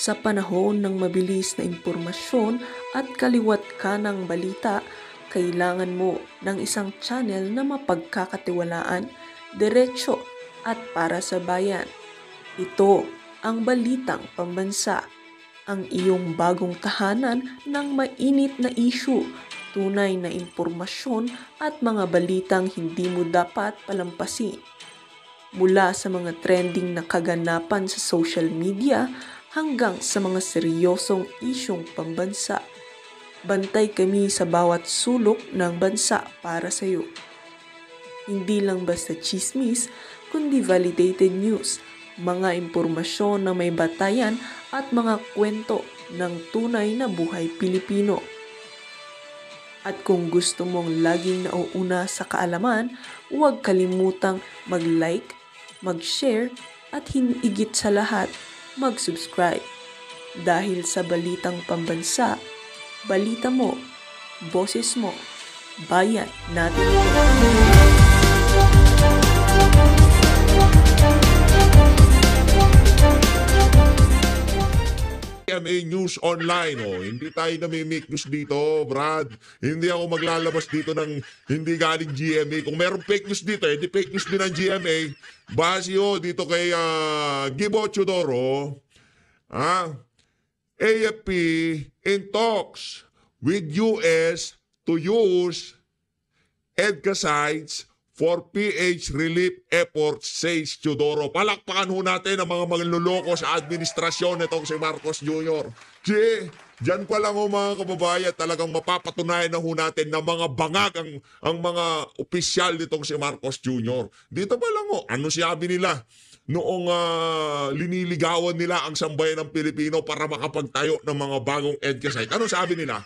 Sa panahon ng mabilis na impormasyon at kaliwat ka ng balita, kailangan mo ng isang channel na mapagkakatiwalaan, diretso at para sa bayan. Ito ang Balitang Pambansa, ang iyong bagong tahanan ng mainit na issue, tunay na impormasyon at mga balitang hindi mo dapat palampasin. Mula sa mga trending na kaganapan sa social media hanggang sa mga seryosong isyong pambansa. Bantay kami sa bawat sulok ng bansa para sa iyo. Hindi lang basta chismis, kundi validated news, mga impormasyon na may batayan at mga kwento ng tunay na buhay Pilipino. At kung gusto mong laging nauuna sa kaalaman, huwag kalimutang mag-like, mag-share at higit sa lahat, mag-subscribe. Dahil sa Balitang Pambansa, balita mo, boses mo, bayan natin ito. GMA News Online. Hindi tayo namimik news dito, Brad. Hindi ako maglalabas dito ng hindi galing GMA. Kung meron fake news dito, di fake news din ng GMA. Base dito kay Gibo Chodoro. AFP in talks with US to use EDCA sites for PH relief efforts, says Chodoro. Palakpakan ho natin ang mga manluloko sa administrasyon nitong si Marcos Jr. Diyan pa lang ho mga kababayan, talagang mapapatunayan na ho natin na mga bangag ang mga opisyal nitong si Marcos Jr. Dito pa lang ho, ano sabi nila? Noong liniligawan nila ang sambayan ng Pilipino para makapagtayo ng mga bagong EDCA site. Ano sabi nila?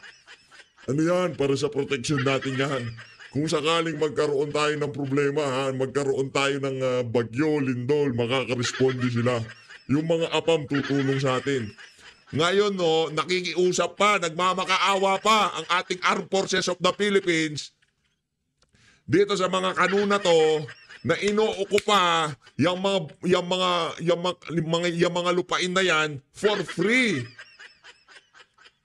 Ano yan? Para sa protection natin yan. Kung sakaling magkaroon tayo ng problema, magkaroon tayo ng bagyo, lindol, makakaresponde sila. Yung mga APAM tutulong sa atin. Ngayon, nakikiusap pa, nagmamakaawa pa ang ating Armed Forces of the Philippines dito sa mga kanuna to na inuokupa yung mga lupain na yan for free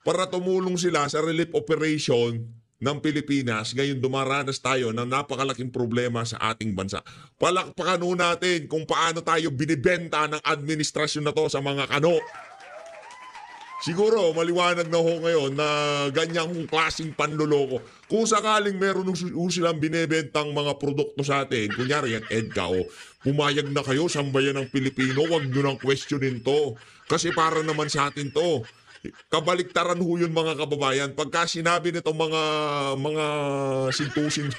para tumulong sila sa relief operation ng Pilipinas. Ngayon dumaranas tayo ng napakalaking problema sa ating bansa. Palakpakan ho natin kung paano tayo binibenta ng administrasyon na to sa mga kano. Siguro maliwanag na ho ngayon na ganyang klaseng panloloko. Kung sakaling meron silang binibentang mga produkto sa atin, kunyari yan EDCA, pumayag na kayo, sambayan ng Pilipino, wag nyo nang questionin to. Kasi para naman sa atin to. Kabaliktaran ho yun mga kababayan. Pagka sinabi nitong mga sintusin,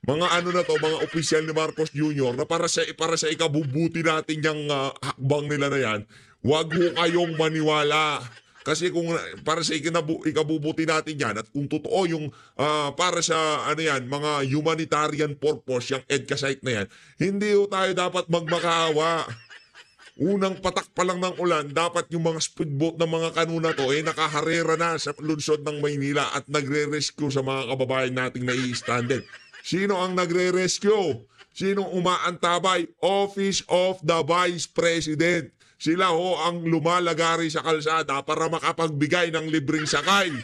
mga mga opisyal ni Marcos Jr. na para sa ikabubuti natin yung hakbang nila na yan, wag ho kayong maniwala. Kasi kung para sa ikabubuti natin yan at kung totoo yung para sa mga humanitarian purpose, yung EDCA site na yan, hindi ho tayo dapat magmakaawa. Unang patak pa lang ng ulan, dapat yung mga speedboat ng mga kanuna to nakaharera na sa lungsod ng Maynila at nagre-rescue sa mga kababayan nating nai-stranded. Sino ang nagre-rescue? Sino umaantabay? Office of the Vice President. Sila ho ang lumalagari sa kalsada para makapagbigay ng libreng sakay.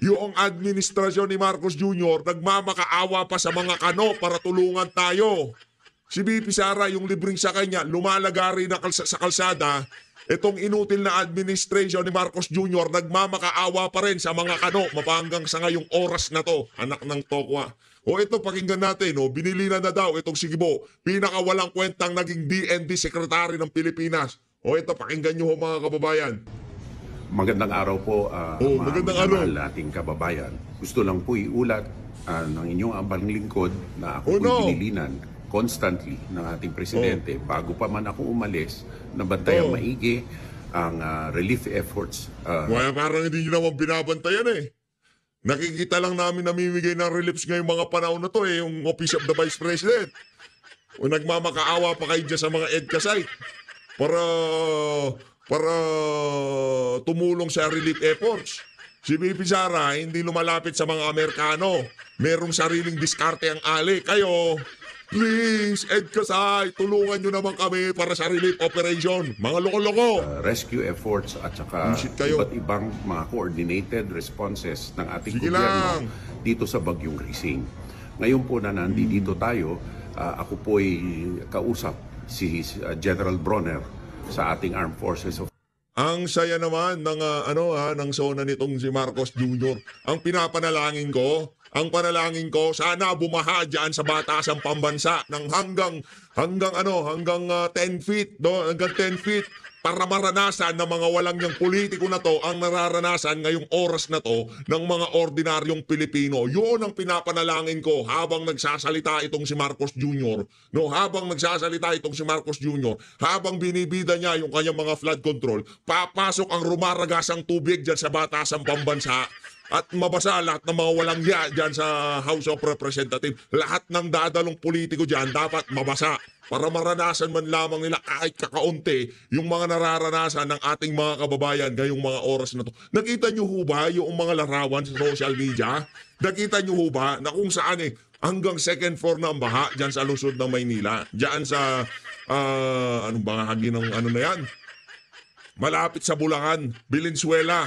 Yung administrasyon ni Marcos Jr. nagmamakaawa pa sa mga kano para tulungan tayo. Si BP Sara, yung libreng sakay niya, lumalagari na sa kalsada. Itong inutil na administration ni Marcos Jr. nagmamakaawa pa rin sa mga kano mapanggang sa ngayong oras na to, anak ng tokwa. O ito, pakinggan natin, binili na daw itong si Gibo, pinakawalang kwentang naging DND Secretary ng Pilipinas. O ito, pakinggan nyo mga kababayan. Magandang araw po, magandang araw ating kababayan. Gusto lang po iulat ng inyong abang lingkod na ako po'y binilinan constantly ng ating presidente bago pa man ako umalis na bantayang maigi ang relief efforts. Parang hindi nyo naman binabantayan Nakikita lang namin namimigay ng reliefs ngayong mga panahon na to yung Office of the Vice President. O nagmamakaawa pa kayo dyan sa mga EDCA site para tumulong sa relief efforts. Si BP Sara hindi lumalapit sa mga Amerikano. Merong sariling diskarte ang ali. Kayo, Please, EDCASay, tulungan nyo naman kami para sa relief operation. Mga loko-loko. Rescue efforts at saka Bullshit kayo. iba't ibang mga coordinated responses ng ating Sige gobyerno lang. dito sa Bagyong Rising. Ngayon po na nandito tayo, ako po ay kausap si General Bronner sa ating Armed Forces of Ang saya naman ng ng sona nitong si Marcos Jr. Ang panalangin ko, sana bumaha diyan sa batasang pambansa ng hanggang 10 feet, no? Hanggang 10 feet para maranasan ng mga walang yang politiko na to ang nararanasan ngayong oras na to ng mga ordinaryong Pilipino. Yun ang pinapanalangin ko habang nagsasalita itong si Marcos Jr. No, habang nagsasalita itong si Marcos Jr. Habang binibida niya yung kanyang mga flood control, papasok ang rumaragasang tubig dyan sa batasang pambansa at mabasa lahat ng mga walang ya dyan sa House of Representatives. Lahat ng dadalong politiko dyan dapat mabasa para maranasan man lamang nila kahit kakaunti yung mga nararanasan ng ating mga kababayan ngayong mga oras na to. Nakita nyo ho ba yung mga larawan sa social media? Nakita nyo ho ba na kung saan hanggang second floor na ang baha dyan sa lungsod ng Maynila? Dyan sa, anong bahagi ng ano na yan? Malapit sa Bulacan, Valenzuela.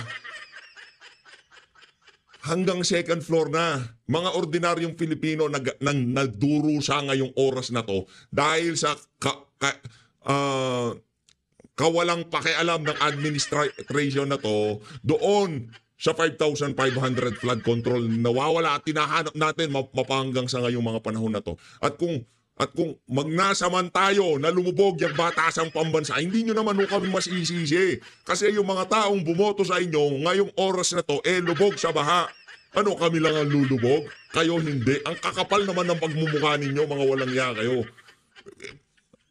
Hanggang second floor na. Mga ordinaryong Pilipino nagdurusa ngayong oras na to dahil sa kawalang pakialam ng administration na to doon sa 5,500 flood control. Nawawala at tinahanap natin mapanggang sa ngayong mga panahon na to. At kung magnasaman tayo na lumubog yung batasang pambansa, hindi nyo naman kami masisisi. Kasi yung mga taong bumoto sa inyo ngayong oras na to, lubog sa baha. Ano, kami lang ang lulubog? Kayo hindi. Ang kakapal naman ng pagmumukha ninyo, mga walang ya kayo.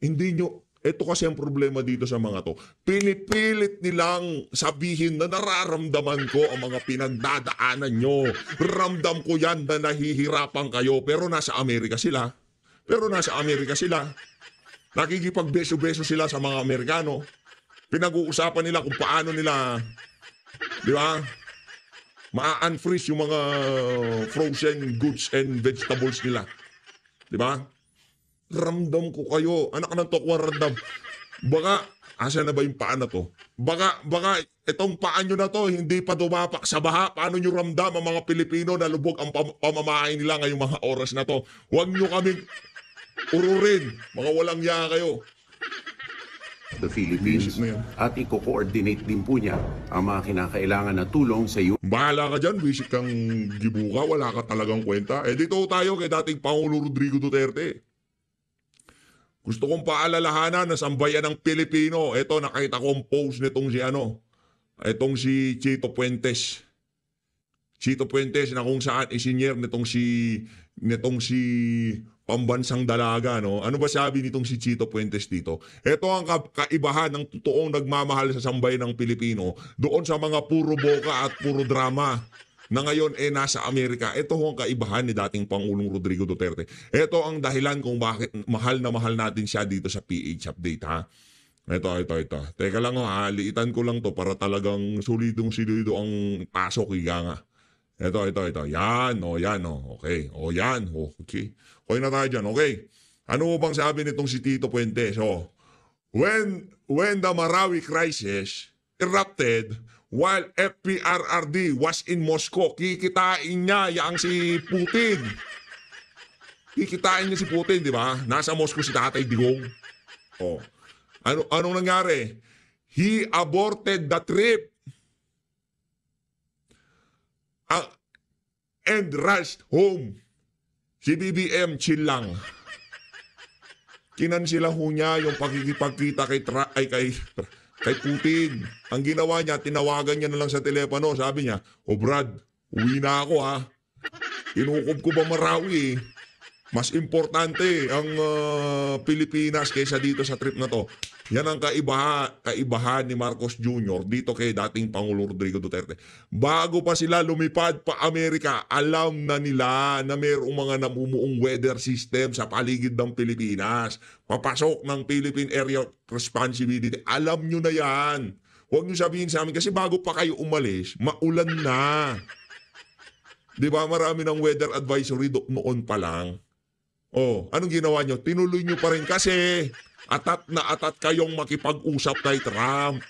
Hindi nyo, ito kasi ang problema dito sa mga to. Pinipilit nilang sabihin na nararamdaman ko ang mga pinagdadaanan nyo. Ramdam ko yan na nahihirapan kayo. Pero nasa Amerika sila. Nakikipagbeso-beso sila sa mga Amerikano. Pinag-uusapan nila kung paano nila, di ba, ma-unfreeze yung mga frozen goods and vegetables nila. Di ba? Ramdam ko kayo. Anak ng tokwang ramdam. Baka, asa na ba yung paa na to? Baka itong paa nyo na to, hindi pa dumapak sa baha. Paano nyo ramdam ang mga Pilipino na lubog ang pamamahay nila ngayong mga oras na to? Huwag nyo kaming ururin. Mga walang ya kayo. the Philippines at i-coordinate din po niya ang mga kinakailangan na tulong sa Bahala ka dyan, visit kang gibuka, wala ka talagang kwenta. Dito tayo kay dating Pangulo Rodrigo Duterte. Gusto kong paalalahanan na sambayan ng Pilipino. Ito, nakita ko ang post nitong itong si Chito Puentes. Chito Puentes na kung saan isinyer nitong si pambansang dalaga, no? Ano ba sabi nitong si Chito Puentes dito? Ito ang kaibahan ng totoong nagmamahal sa sambayan ng Pilipino doon sa mga puro boka at puro drama na ngayon nasa Amerika. Ito ang kaibahan ni dating Pangulong Rodrigo Duterte. Ito ang dahilan kung bakit mahal na mahal natin siya dito sa PH Update, ha? Ito. Teka lang, liitan ko lang to para talagang solidong-solido ang pasok, higa nga. Ito. Yan. Okay. Yan. Okay. Okay na tayo dyan. Okay. Ano bang sabi nitong si Tito Puentes? When the Marawi crisis erupted while FPRRD was in Moscow, kikitain niya yang si Putin. Kikitain niya si Putin, di ba? Nasa Moscow si Tatay Digong. Anong nangyari? He aborted the trip. And rushed home. Si BBM chill lang. Kinansila ho niya yung pakikipagkita kay Putin. Ang ginawa niya, tinawagan niya na lang sa telepono. Sabi niya, Brad, uwi na ako ha. Kinukup ko ba Marawi? Mas importante ang Pilipinas kaysa dito sa trip na to. Yan ang kaibahan ni Marcos Jr. dito kay dating Pangulo Rodrigo Duterte. Bago pa sila lumipad pa Amerika, alam na nila na mayroong mga namumuong weather system sa paligid ng Pilipinas. Papasok ng Philippine Area of Responsibility. Alam nyo na yan. Huwag nyo sabihin sa amin kasi bago pa kayo umalis, maulan na. Di ba marami ng weather advisory noon pa lang. Oh, anong ginawa nyo? Tinuloy nyo pa rin kasi atat na atat kayong makipag-usap kay Trump.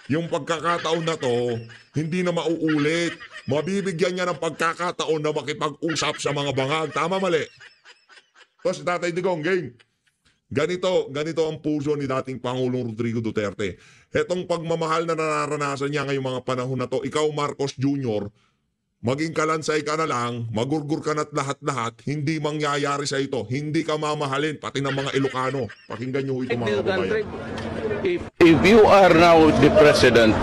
Yung pagkakataon na to, hindi na mauulit. Mabibigyan niya ng pagkakataon na makipag-usap sa mga bangag. Tama, mali? Tapos, Tatay Digong, game. Ganito ang puso ni dating Pangulong Rodrigo Duterte. Etong pagmamahal na nararanasan niya ngayong mga panahon na to, ikaw Marcos Jr., maging kalansay ka na lang, magurgur ka na't lahat-lahat, hindi mangyayari sa ito. Hindi ka mamahalin, pati ng mga Ilocano. Pakinggan nyo ito mga kababayan. If you are now the president,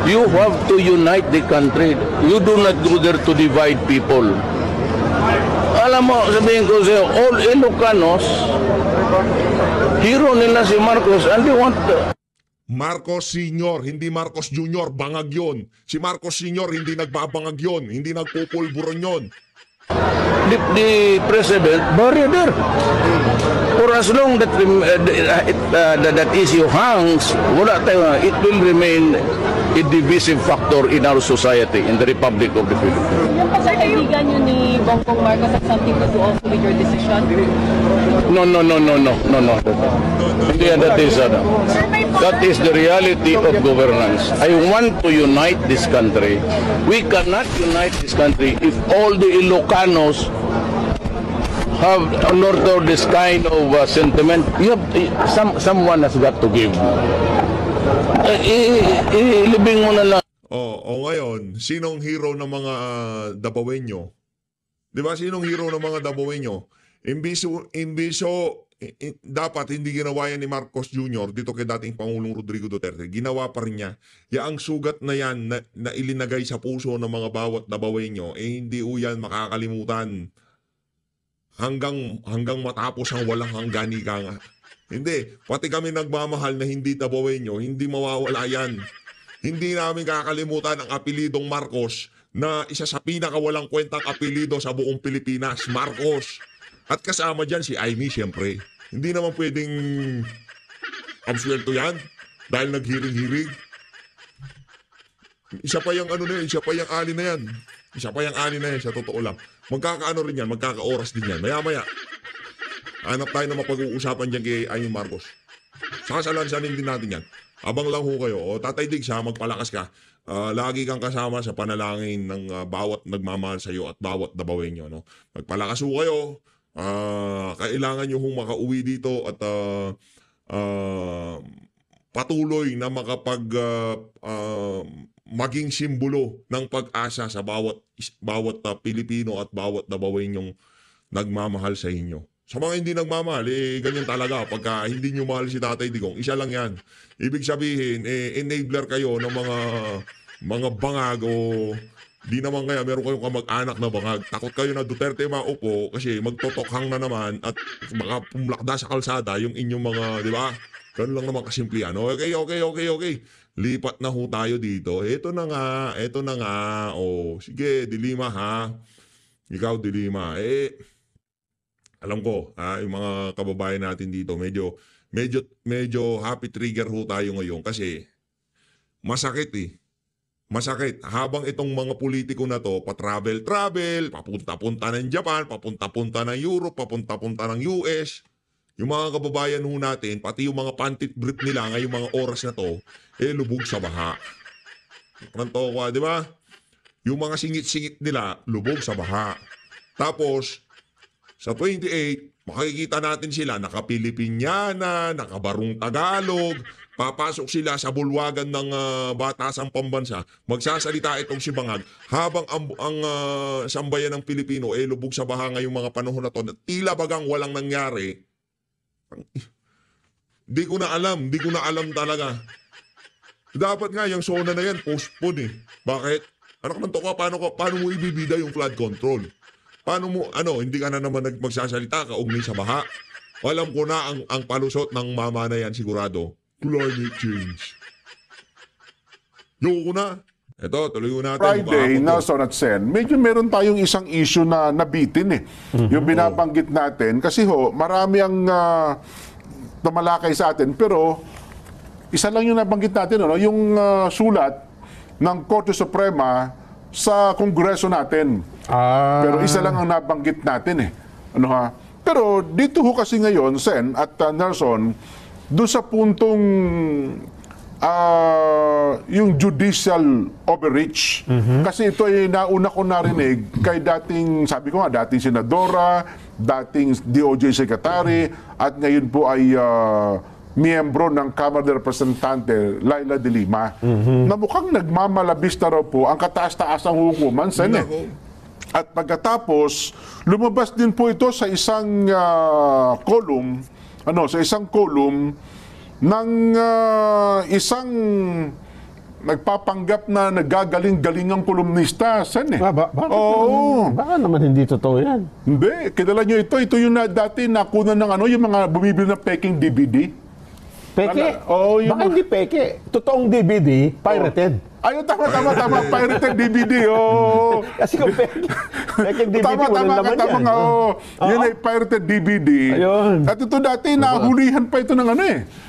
you have to unite the country. You do not go there to divide people. Alam mo, sabihin ko sa'yo, all Ilocanos, hero nila si Marcos, and they want... Marcos Sr., hindi Marcos Jr., bangag yun. Si Marcos Sr., hindi nagbabangag yun, hindi nagpupulburon yun. The president, bury there. For as long that that issue hangs, wala tayo, it will remain a divisive factor in our society, in the Republic of the Philippines. Yung pagkakaibigan nyo ni Bongbong Marcos has something to do also with your decision? No. Hindi yan, that is the reality of governance. I want to unite this country. We cannot unite this country if all the Ilocanos have nor this kind of sentiment. You have, someone has got to give. Ilibing mo na lang. Ngayon, sinong hero ng mga Dabawenyo? Di ba, sinong hero ng mga Dabawenyo? Dapat hindi ginawa yan ni Marcos Jr. dito kay dating Pangulong Rodrigo Duterte. Ginawa pa rin niya. Ang sugat na yan na ilinagay sa puso ng mga bawat Dabawenyo, hindi yan makakalimutan. Hanggang matapos ang walang hanggan ika nga. Hindi, pati kami nagmamahal na hindi Dabawenyo, hindi mawawala yan. Hindi namin kakalimutan ang apelidong Marcos na isa sa pinakawalang kwentang apelido sa buong Pilipinas, Marcos. At kasama dyan si Amy, siyempre. Hindi naman pwedeng absuelto yan dahil naghiring-hiring. Isa pa yung isa pa yung ali na yan. Isa pa yung ali na yan, sa totoo lang. Magkakaano rin yan, magkaka-oras din yan. Maya-maya, hanap tayo na mapag-uusapan dyan kay Amy Marcos. Sasalansanin din natin yan. Abang lang ho kayo. Tatay Diggs, magpalakas ka. Lagi kang kasama sa panalangin ng bawat nagmamahal sa iyo at bawat Dabawenyo. No? Magpalakas ho kayo. Kailangan nyo hong makauwi dito at patuloy na maging simbolo ng pag-asa sa bawat Pilipino at bawat Dabawenyong nagmamahal sa inyo. Sa mga hindi nagmamahal, ganyan talaga. Pagka hindi nyo mahal si Tatay Digong, isa lang yan. Ibig sabihin, enabler kayo ng mga bangag o di naman kaya meron kayong kamag-anak na bangag. Takot kayo na Duterte maupo kasi magtotokhang na naman at baka pumlakda sa kalsada yung inyong mga, di ba? Ganun lang naman kasimple yan. Okay. Lipat na ho tayo dito. Ito na nga. Sige, Dilima ha. Ikaw, Dilima. Alam ko, yung mga kababayan natin dito, medyo happy trigger ho tayo ngayon kasi masakit. Masakit. Habang itong mga politiko na to, pa-travel, papunta-punta ng Japan, papunta-punta ng Europe, papunta-punta ng US, yung mga kababayan ho natin, pati yung mga pantit brief nila ngayong mga oras na to, lubog sa baha. Kanto ko, di ba? Yung mga singit-singit nila, lubog sa baha. Tapos, sa 28, makikita natin sila naka-Pilipinyana, naka-Barong Tagalog, papasok sila sa bulwagan ng batasang pambansa, magsasalita itong si Bangag, habang ang sambayan ng Pilipino lubog sa baha ngayong mga panahon na to, tila bagang walang nangyari. Di ko na alam talaga. Dapat nga yung zona na yan, postpone Bakit? Ano naman to ka, paano mo ibibida yung flood control? Paano mo, hindi ka na naman magsasalita kaugnay sa baha? Alam ko na ang palusot ng mama na yan sigurado. Climate change. Yoko na. Ito, tuloy ko natin. Friday, Nelson at Sen, medyo meron tayong isang issue na nabitin Yung binabanggit natin. Kasi marami ang tumalakay sa atin. Pero, isa lang yung nabanggit natin, yung sulat ng Korte Suprema sa Kongreso natin. Pero isa lang ang nabanggit natin Pero dito ho kasi ngayon, Sen at Nelson, doon sa puntong yung judicial overreach. Kasi ito ay nauna ko narinig kay dating, sabi ko nga, dating senadora, dating DOJ secretary, at ngayon po ay miyembro ng Kamara de Representante, Laila de Lima, na mukhang nagmamalabis na raw po ang kataas-taasang hukuman, Sen. At pagkatapos, lumabas din po ito sa isang column, ng isang nagpapanggap na nagagaling-galingang kolumnista, Sen. Baka naman hindi totoo yan. Hindi, kilala nyo ito. Ito yung dati nakunan ng yung mga bumibili ng peking DVD. Peke? Baka hindi peke. Totoong DVD, pirated. Ayun, tama. Pirated DVD, Kasi kung peke DVD, walang laman yan. Yun ay pirated DVD. Ayun. At ito dati, nahulihan pa ito ng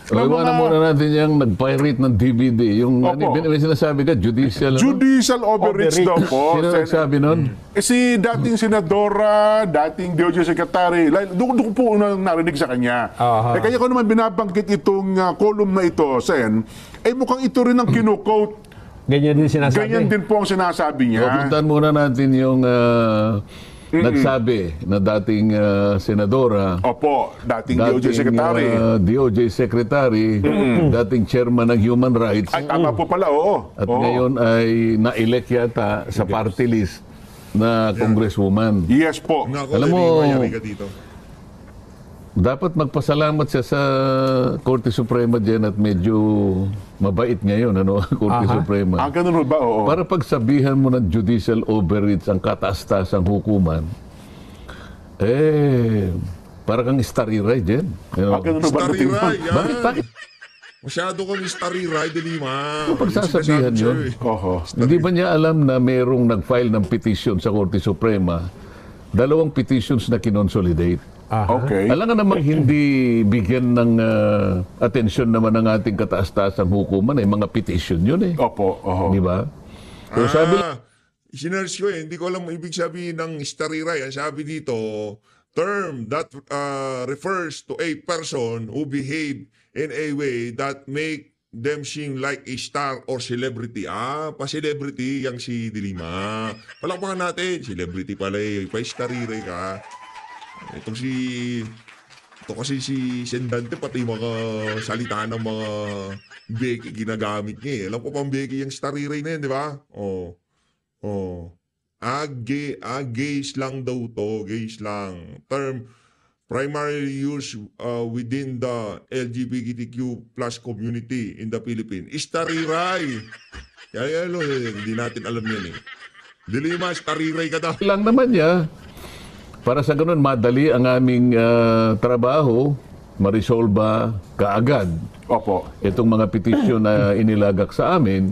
Iwanan muna natin yung nag-pirate ng DVD. Yung may sinasabi ka, judicial. Judicial overreach daw po. Sino nagsabi nun? Si dating senadora, dating DOJ secretary, doon po unang narinig sa kanya. Kaya ko naman binabanggit itong column na ito, Sen, mukhang ito rin ang kinu-quote. Ganyan din sinasabi. Ganyan din po ang sinasabi niya. Puntahan muna natin yung nagsabi na dating senadora. Opo, dating DOJ secretary. DOJ secretary, dating chairman ng Human Rights. Ay, tama po pala, At ngayon ay na-elect yata sa party list na congresswoman. Yes po. Alam mo, dapat magpasalamat siya sa Korte Suprema dyan at medyo mabait ngayon, Korte Suprema. Ganun ba? Oo. Para pagsabihan mo ng judicial overreach ang kataas-taasang hukuman, para kang stariray dyan. Ganun ba? Stariray, Bakit? Masyado kang stariray, de Lima. Pagsasabihan yun. Hindi ba niya alam na mayroong nag-file ng petition sa Korte Suprema, 2 petitions na kinonsolidate? Okay. Alam nga namang hindi bigyan ng atensyon naman ng ating kataas-taasang hukuman, mga petition yun Opo. Di ba? So, sabi sinerge ko hindi ko alam ibig sabihin ng stariray. Ang sabi dito, term that refers to a person who behave in a way that make them seem like a star or celebrity. Pa-celebrity yang si Dilima. Palakpakan natin, celebrity pala pa-stariray ka. Ito kasi si Sendante, pati mga salita ng mga beki ginagamit niya. Alam ko pang beki yung stariray na yun, di ba? Gays lang daw to, gays lang. Term primarily used within the LGBTQ plus community in the Philippines. Stariray! Hindi natin alam yan Dilima, stariray ka daw. lang naman niya. Para sa ganun, madali ang aming trabaho, marisolba kaagad. Opo. Itong mga petisyon na inilagak sa amin,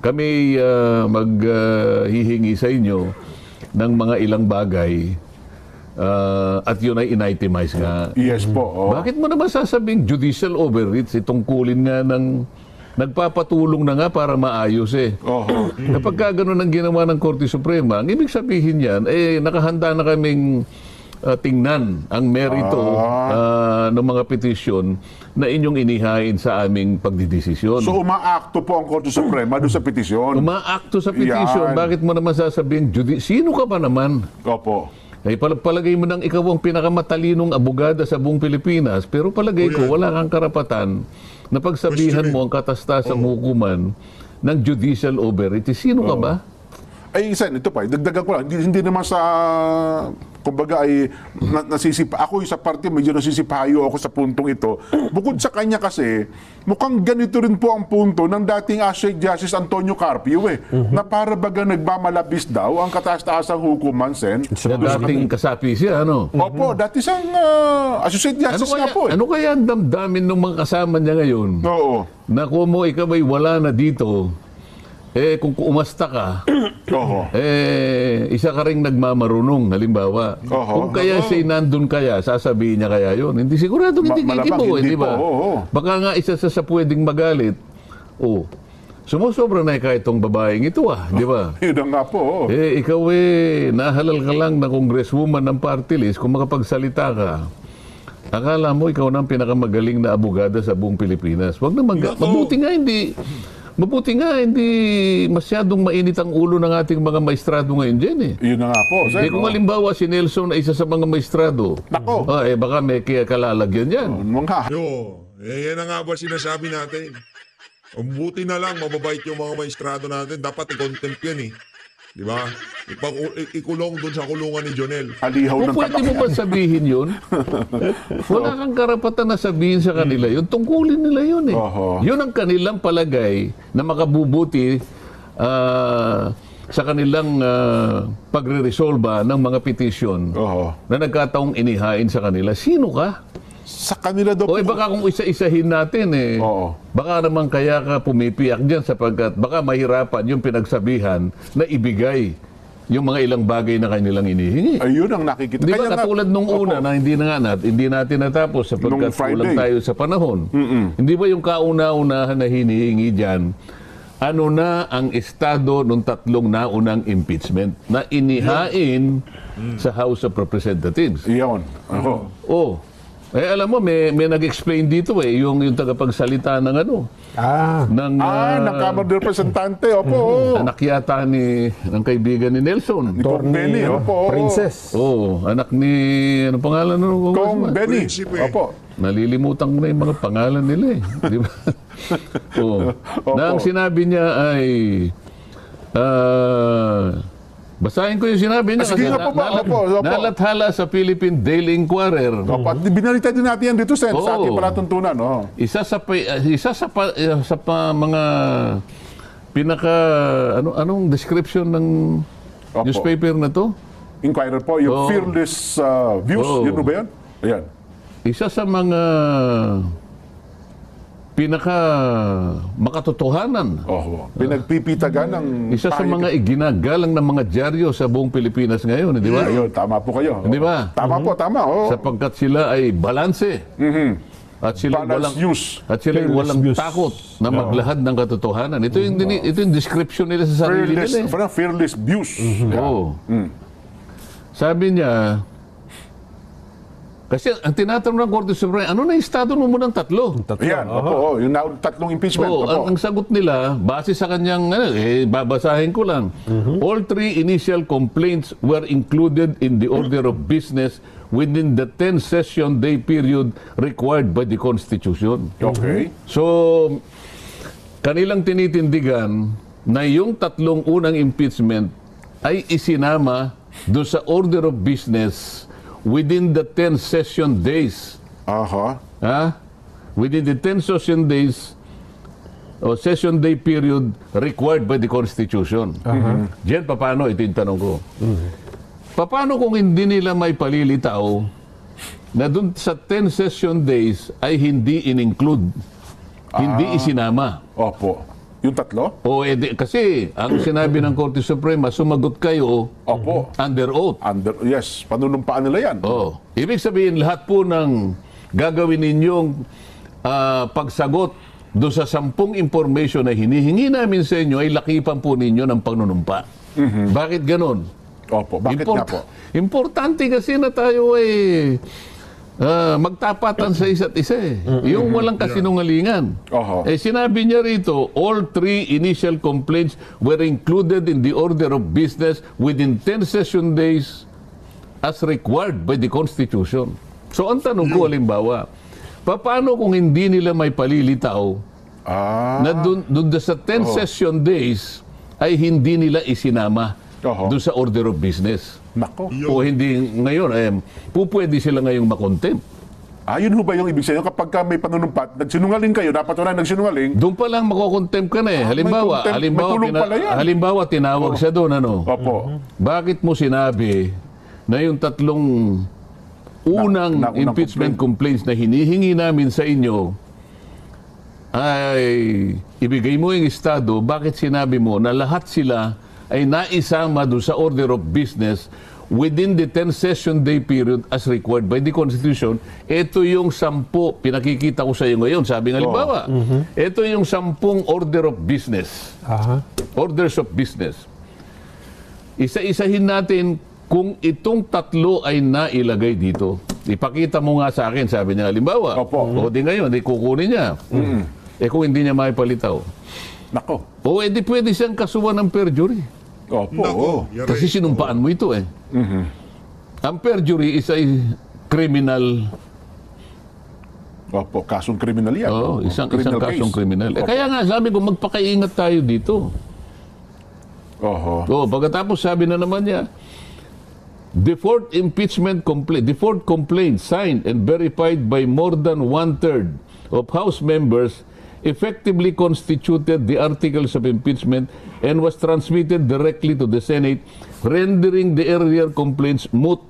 kami maghihingi sa inyo ng mga ilang bagay at yun ay in-itemize nga. Yes po. Bakit mo naman sasabing judicial overreach? Itong kulin nga ng nagpapatulong na nga para maayos Kapag ka ganun ang ginawa ng Korte Suprema, ang ibig sabihin yan, nakahanda na kaming tingnan ang merito ng mga petisyon na inyong inihain sa aming pagdidesisyon. So umaakto po ang Korte Suprema doon sa petisyon? Umaakto sa petisyon. Bakit mo naman sasabihin, sino ka ba naman? Opo. Palagay mo nang ikaw ang pinakamatalinong abogada sa buong Pilipinas, pero palagay ko wala kang karapatan na pagsabihan mo ang katastasang hukuman ng judicial overreach. Sino ka ba? Ay, Sen, ito pa, dagdagan ko lang. Hindi naman sa, kumbaga ay ako yung sa parte, medyo nasisipayo ako sa puntong ito. Bukod sa kanya kasi, mukhang ganito rin po ang punto ng dating Chief Justice Antonio Carpio na para baga nagmamalabis daw ang kataas-taasang hukuman, Sen. Dating kasapi siya, Opo, dati siyang Associate Justice nga po. Ano kaya ang damdamin ng mga kasama niya ngayon? Oo. Na kung mo ikaw ay wala na dito, kung umasta ka, isa ka ring nagmamarunong, halimbawa. Kung kaya siya nandun kaya, sasabihin niya kaya yun. Hindi sigurado hindi kikibo, di ba? Baka nga isa sa pwedeng magalit. sumusobra na kahit itong babaeng ito di ba? Yun na nga po. Ikaw nahalal ka lang na congresswoman ng party list kung makapagsalita ka. Akala mo ikaw na ang pinakamagaling na abogada sa buong Pilipinas. Wag naman mabuti nga hindi masyadong mainit ang ulo ng ating mga maestrado ngayon dyan Yun na nga po. Kung halimbawa si Nelson ay isa sa mga maestrado, Nako. baka may kalalagyan dyan. Yan na nga ba sinasabi natin? Buti na lang, mababait yung mga maestrado natin. Dapat i-contempt yan Di ba? Ikulong doon sa kulungan ni Jonel. Alihaw ng Pwede mo ba sabihin yun? Wala kang karapatan na sabihin sa kanila yun. Tungkulin nila yun Yun ang kanilang palagay na makabubuti sa kanilang pagre-resolba ng mga petisyon na nagkataong inihain sa kanila. Sino ka? Sa kanila daw baka kung isa-isahin natin baka naman kaya ka pumipiyak dyan sapagkat baka mahirapan yung pinagsabihan na ibigay yung mga ilang bagay na kanilang inihingi. Ayun ang nakikita. Di ba katulad nung una na hindi natin natapos sapagkat kulang tayo sa panahon. Hindi ba yung kauna-unahan na hinihingi dyan, ano na ang estado ng tatlong naunang impeachment na inihain sa House of Representatives? Iyon. Alam mo, may nag-explain dito yung tagapagsalita ng ng Kamara de Representante, anak yata ng kaibigan ni Nelson. Kong Benny, Princess. Anak ni, ano pangalan nung Kong Benny. Nalilimutan ko na yung mga pangalan nila Di ba? Na ang sinabi niya ay basahin ko yung sinabi niya kasi nalathala sa Philippine Daily Inquirer. Binalita din natin yan dito sa ating palatuntunan. Isa sa mga pinaka anong description ng newspaper na to? Inquirer po, yung fearless views. Yun ba yan? Ayan. Isa sa mga pinaka makatotohanan. Pinagpipitagan ng isa sa mga iginagalang ng mga dyaryo sa buong Pilipinas ngayon, di ba? Ayun, tama po kayo. Di ba? Tama po, tama. Sapagkat sila ay balanse. At sila walang takot na maglahad ng katotohanan. Ito yung description nila sa sarili nila. Fearless views. Sabi niya, kasi ang tinatanong ng Korte Suprema, ano na yung estado mo ng tatlo? Yan, yung tatlong impeachment. Ang sagot nila, base sa kanyang, babasahin ko lang. All three initial complaints were included in the order of business within the 10-session day period required by the Constitution. Okay. So, kanilang tinitindigan na yung tatlong unang impeachment ay isinama doon sa order of business within the 10 session days. Within the 10 session days o session day period required by the Constitution. Diyan, paano? Ito yung tanong ko. Paano kung hindi nila may palilitaw na dun sa 10 session days ay hindi in-include, hindi isinama? Yung tatlo? Kasi ang sinabi ng Korte Suprema, sumagot kayo under oath. Yes, panunumpaan nila yan. Ibig sabihin, lahat po ng gagawin ninyong pagsagot doon sa 10 information na hinihingi namin sa inyo ay lakipan po ninyo ng panunumpa. Bakit ganon? Bakit nga po? Importante kasi na tayo ay magtapatan sa isa't isa yung walang kasinungalingan. Sinabi niya rito, all three initial complaints were included in the order of business within 10 session days as required by the Constitution. So ang tanong ko, halimbawa, paano kung hindi nila may palilitaw na dun sa 10 session days ay hindi nila isinama doon sa order of business? Nako. O hindi ngayon, pwede sila ngayong makontempt. Yun ho ba yung ibig sabihin? Kapag may panunumpat, nagsinungaling kayo, dapat wala nagsinungaling. Doon pa lang makokontempt ka na Halimbawa, tinawag siya doon, Bakit mo sinabi na yung tatlong unang impeachment complaints na hinihingi namin sa inyo ay ibigay mo yung estado, bakit sinabi mo na lahat sila ay naisama doon sa order of business within the 10-session day period as required by the Constitution. Ito yung 10, pinakikita ko sa iyo ngayon. Sabi ng halimbawa, ito yung 10 order of business. Orders of business. Isa-isahin natin kung itong 3 ay nailagay dito. Ipakita mo nga sa akin, sabi niya halimbawa. O di ngayon, di kukunin niya. Kung hindi niya maipalitaw. Nako. O di pwede siyang kasuhan ng perjury. Opo. Kasi sinumpaan mo ito Ang perjury is a criminal. Opo, kasong kriminal yan. Isang kasong kriminal. Kaya nga, sabi ko, magpakaingat tayo dito. Pagkatapos sabi na naman niya, the fourth complaint signed and verified by more than 1/3 of House members effectively constituted the articles of impeachment and was transmitted directly to the Senate, rendering the earlier complaints moot.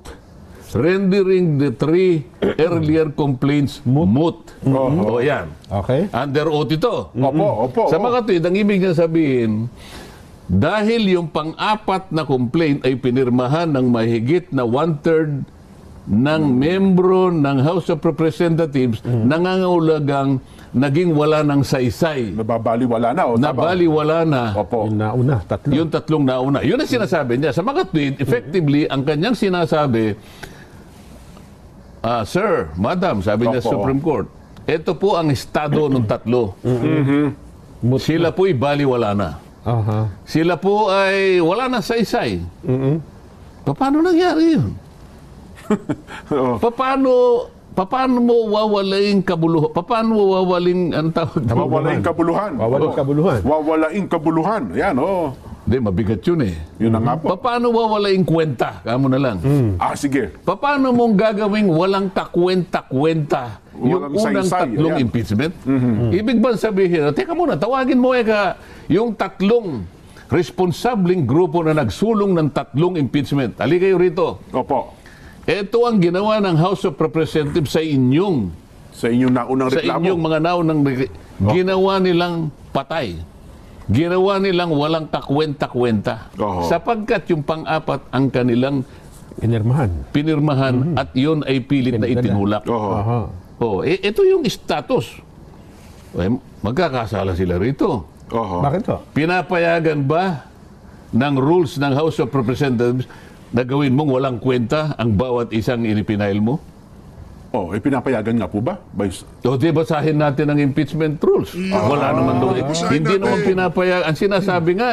Rendering the 3 earlier complaints moot. Yan. Okay. Under oath ito. Opo. Sa mga tuwid, ang ibig niya sabihin, dahil yung pang-apat na complaint ay pinirmahan ng mahigit na 1/3 ng membro ng House of Representatives, nangangahulugang naging wala ng saysay. Nababaliwala na. Nabaliwala na. Yung nauna, 3. Yung 3 nauna. Yun ang sinasabi niya. Sa mga tweet, effectively, ang kanyang sinasabi, Sir, Madam, sabi niya sa Supreme Court, ito po ang estado ng 3. Sila po'y baliwala na. Sila po ay wala na saysay. Paano nangyari yun? Paano mo wawalaing kabuluhan? Paano mo wawaling ang tawag? Wawalaing kabuluhan. Wawalaing kabuluhan. Yan, Hindi, mabigat yun Yun na nga po. Paano wawalaing kwenta? Kamo na lang. Sige. Paano mong gagawing walang kakwenta-kwenta yung unang saysay, 3 impeachment? Ibig bang sabihin, teka muna, tawagin mo yung 3 responsableng grupo na nagsulong ng 3 impeachment. Ali kayo rito. Opo. Ito ang ginawa ng House of Representatives sa inyong naunang reklamo. Sa inyong mga naunang ginawa nilang patay. Ginawa nilang walang kakwenta-kwenta. Sapagkat yung pang-apat ang kanilang pinirmahan at yun ay pilit na itinulak. Ito yung status. Magkakasala sila rito. Bakit to? Pinapayagan ba ng rules ng House of Representatives na gawin mong walang kwenta ang bawat isang inipinail mo? Pinapayagan nga po ba? Di basahin natin ang impeachment rules. Wala naman doon. Hindi naman pinapayagan. Ang sinasabi nga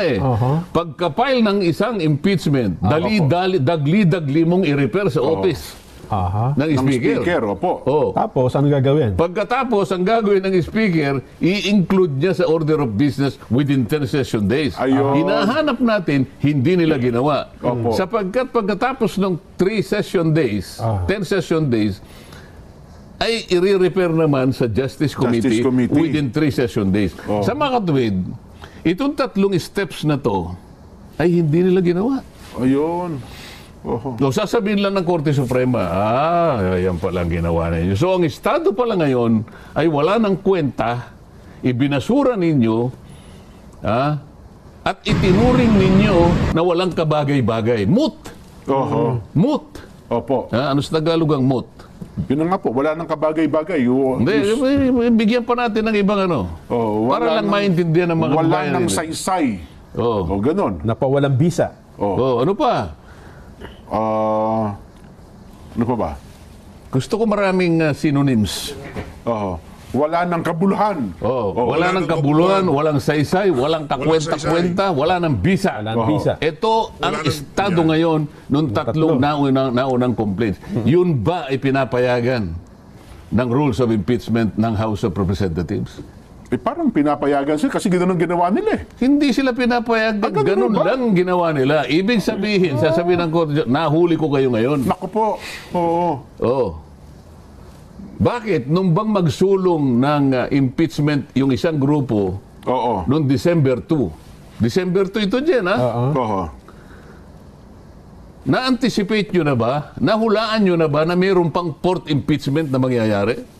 pagka-file ng isang impeachment, dagli-dagli mong i-repair sa office ng speaker. Tapos, ano gagawin? Pagkatapos, ang gagawin ng speaker, i-include niya sa order of business within 10 session days. Hinahanap natin, hindi nila ginawa. Sapagkat pagkatapos ng 3 session days, 10 session days, ay i-repair naman sa Justice Committee within 3 session days. Sa mga katuwid, itong 3 steps na to ay hindi nila ginawa. Sasabihin lang ng Korte Suprema, yan palang ginawa ninyo. So ang Estado pala ngayon ay wala ng kwenta, ibinasura ninyo, at itinuring ninyo na walang kabagay-bagay. Moot! Moot! Ano sa Tagalog ang moot? Yun nga po, wala nang kabagay-bagay. Bigyan pa natin ng ibang para lang maintindihan ng mga wala nang saysay. Ganon. Napawalang bisa. Ano pa? Ano pa ba? Gusto ko maraming synonyms. Wala nang kabuluhan. Wala nang kabuluhan, walang saysay, walang kakwenta-kwenta, wala nang bisa. Ito ang estado ngayon nung 3 naunang complaints. Yun ba ay pinapayagan ng rules of impeachment ng House of Representatives? Parang pinapayagan sila kasi gano'n ang ginawa nila Hindi sila pinapayagan. Ganun lang ginawa nila. Ibig sabihin, sasabihin ng Korte, nahuli ko kayo ngayon. Naku po. Bakit? Nung bang magsulong ng impeachment yung isang grupo noong December 2? December 2 ito dyan, Na-anticipate nyo na ba? Nahulaan nyo na ba na mayroon pang 4th impeachment na mangyayari?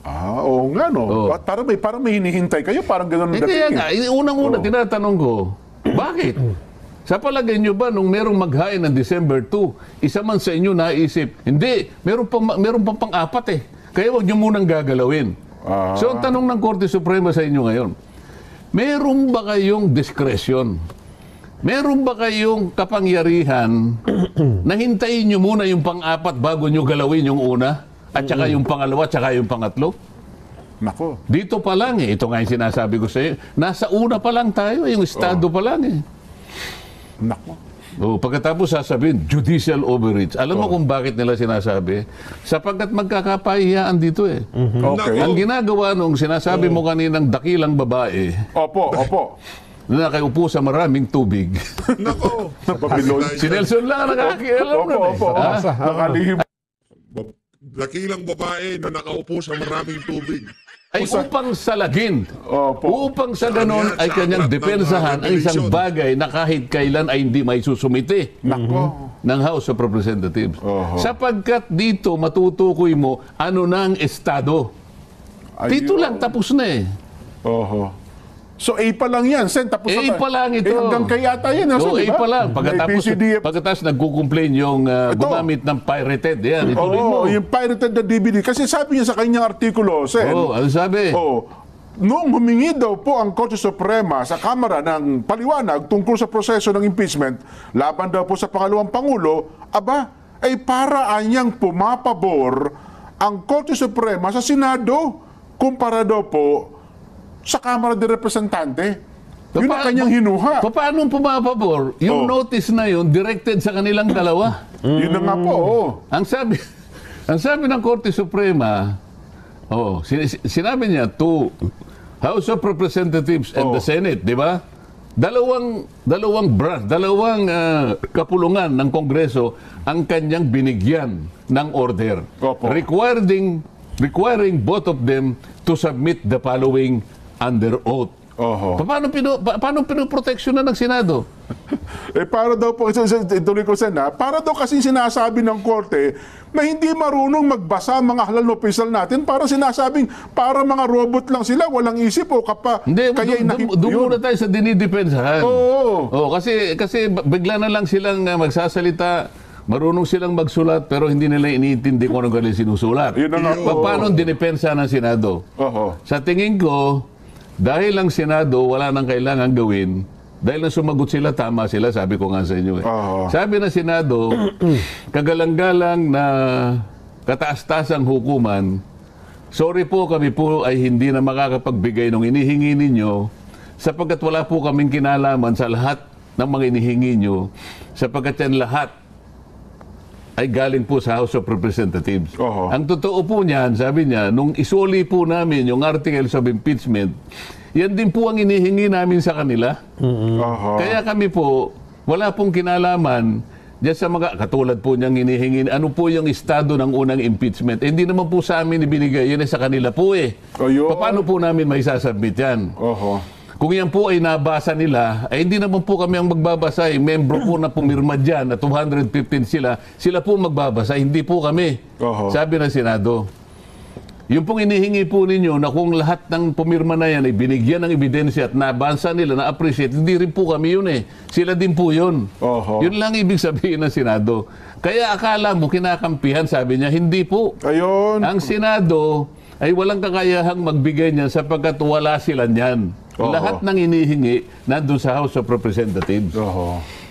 Oo nga, no. Parang may hinihintay kayo, parang gano'n Kaya nga, unang-una tinatanong ko, bakit? Sa palagay nyo ba, nung merong maghain ng December 2, isa man sa inyo naisip, hindi, meron pa pang-apat eh. Kaya huwag nyo munang gagalawin. So, ang tanong ng Korte Suprema sa inyo ngayon, meron ba kayong discretion? Meron ba kayong kapangyarihan na hintayin nyo muna yung pang-apat bago nyo galawin yung una? At saka yung pangalawa, at saka yung pangatlo? Nako. Dito pa lang eh. Ito nga yung sinasabi ko sa iyo. Nasa una pa lang tayo, yung estado pa lang eh. Nako. Pagkatapos sasabihin, judicial overreach. Alam mo kung bakit nila sinasabi? Sapagkat magkakapahiyaan dito eh. Okay. Ang ginagawa nung sinasabi mo kaninang dakilang babae Opo. na nakaupo sa maraming tubig. Nako. Si Nelson lang ang nakakialam nun eh. Opo. Nakalihim. Dakilang babae na nakaupo sa maraming tubig. Ay upang salagin. Opo. Upang sa ganon ay kanyang depensahan ang isang bagay na kahit kailan ay hindi may susumite ng House of Representatives. Sapagkat dito matutukoy mo ano na ang estado. Dito lang tapos na eh. So A pa lang yan, Sen. Tapos A na. pa lang ito. Hanggang kay ata yan. So, A pa lang. PCDF. Pagkatapos nagkukomplain yung gumamit ng pirated. Yan, ituloy mo. Yung pirated na DVD. Kasi sabi niya sa kanyang artikulo, Sen. Ano sabi? Noong humingi daw po ang Korte Suprema sa Kamara ng paliwanag tungkol sa proseso ng impeachment, laban daw po sa pangalawang Pangulo, ay para anyang pumapabor ang Korte Suprema sa Senado kumpara daw po sa Kamara de Representante. Yun ang kanyang hinuha. Paano pumapabor? Yung notice na yun, directed sa kanilang dalawa. Yun na nga po. Ang sabi ng Korte Suprema, sinabi niya to House of Representatives and the Senate, di ba? Dalawang branch, kapulungan ng Kongreso ang kanyang binigyan ng order. Requiring both of them to submit the following under oath. Paano pinoproteksyonan ng Senado? Para daw po, ituloy ko sana, para daw kasi sinasabi ng Korte na hindi marunong magbasa mga halal na opisyal natin, para sinasabing para mga robot lang sila, walang isip o Hindi, doon muna tayo sa dinidepensahan. Kasi bigla na lang silang magsasalita, marunong silang magsulat pero hindi nila iniintindi kung anong galing sinusulat. Paano dinipensa ng Senado? Sa tingin ko, dahil ang Senado wala nang kailangan gawin, dahil na sumagot sila, tama sila, sabi ko nga sa inyo eh. Sabi ng Senado, kagalang-galang na kataas-tasang hukuman, sorry po, kami po ay hindi na makakapagbigay ng inihingi ninyo sapagkat wala po kaming kinalaman sa lahat ng mga inihingi nyo sapagkat yan lahat ay galing po sa House of Representatives. Ang totoo po niyan, sabi niya, nung isuli po namin yung articles of impeachment, yan din po ang inihingi namin sa kanila. Kaya kami po, wala pong kinalaman diyan sa mga, katulad po niyang inihingi, ano po yung estado ng unang impeachment. Hindi naman po sa amin ibinigay, yun ay sa kanila po eh. Paano po namin may sasubmit yan? Kung yan po ay nabasa nila, ay hindi naman po kami ang magbabasa. Membro po na pumirma dyan, na 215 sila po magbabasa, hindi po kami. Sabi ng Senado. Yung pong inihingi po ninyo na kung lahat ng pumirma na yan ay binigyan ng ebidensya at nabasa nila, na-appreciate, hindi rin po kami yun eh. Sila din po yun. Yun lang ibig sabihin ng Senado. Kaya akala mo kinakampihan, sabi niya, hindi po. Ang Senado ay walang kakayahang magbigay niyan sapagkat wala sila niyan. Lahat ng inihingi nandun sa House of Representatives.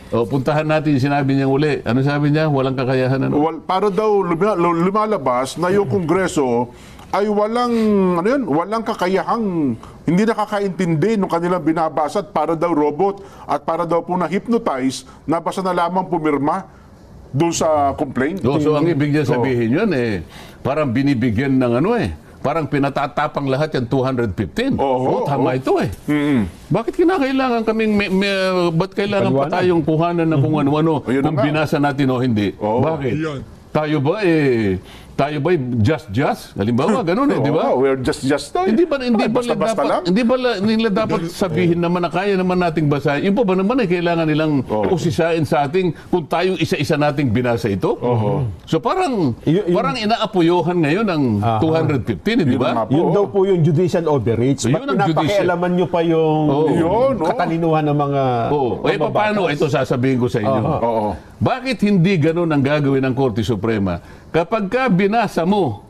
Puntahan natin yung sinabi niya uli. Ano sabi niya? Walang kakayahan. Para daw lumalabas na yung Kongreso ay walang kakayahang, hindi nakakaintindi ng kanilang binabasa at para daw robot at para daw po na-hypnotize na basta na lamang pumirma doon sa complaint. So ang ibig niya sabihin yun parang binibigyan ng parang pinatatapang lahat yung 215. Tama ito eh. Bakit kinakailangan kaming, ba't kailangan pa tayong kuhanan na kung ano-ano kung binasa natin o hindi? Bakit? Tayo ba tayo ba'y just? Halimbawa, ganun di ba? We're just daw. Hindi ba basta lang? hindi ba nila dapat sabihin naman na kaya naman nating basahin? Yung pa ba naman kailangan nilang usisain sa ating kung tayong isa-isa nating binasa ito? So parang inaapuyohan ngayon ang 215, di ba? Yun daw po yung judicial overreach. So, Ba't yun ang pinapakialaman nyo pa yung katalinuhan ng mga paano? Ito sasabihin ko sa inyo. Bakit hindi ganun ang gagawin ng Korte Suprema? Kapag ka binasa mo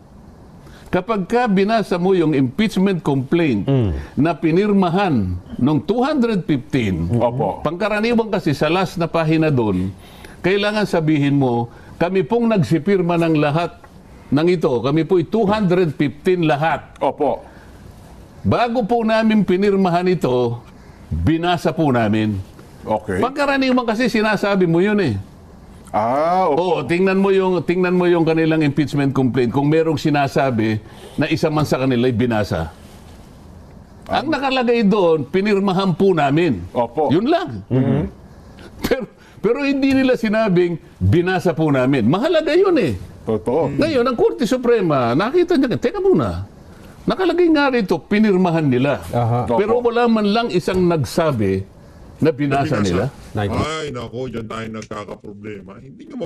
yung impeachment complaint na pinirmahan noong 215, pangkaraniwan kasi sa last na pahina doon, kailangan sabihin mo, kami pong nagsipirma ng lahat ng ito. Kami po'y 215 lahat. Opo. Bago po namin pinirmahan ito, binasa po namin. Okay. Pangkaraniwan kasi sinasabi mo yun eh. Oo, tingnan mo yung kanilang impeachment complaint kung merong sinasabi na isa man sa kanila ay binasa. Ang nakalagay doon, pinirmahan po namin. Opo. Yun lang. Pero hindi nila sinabing binasa po namin. Mahalaga yun eh. Totoo. Ngayon, ang Korte Suprema, nakita niya, teka muna, nakalagay nga rito, pinirmahan nila. Pero wala man lang isang nagsabi na binasa nila. Ay, nako, dyan tayo nagkakaproblema. Hindi nyo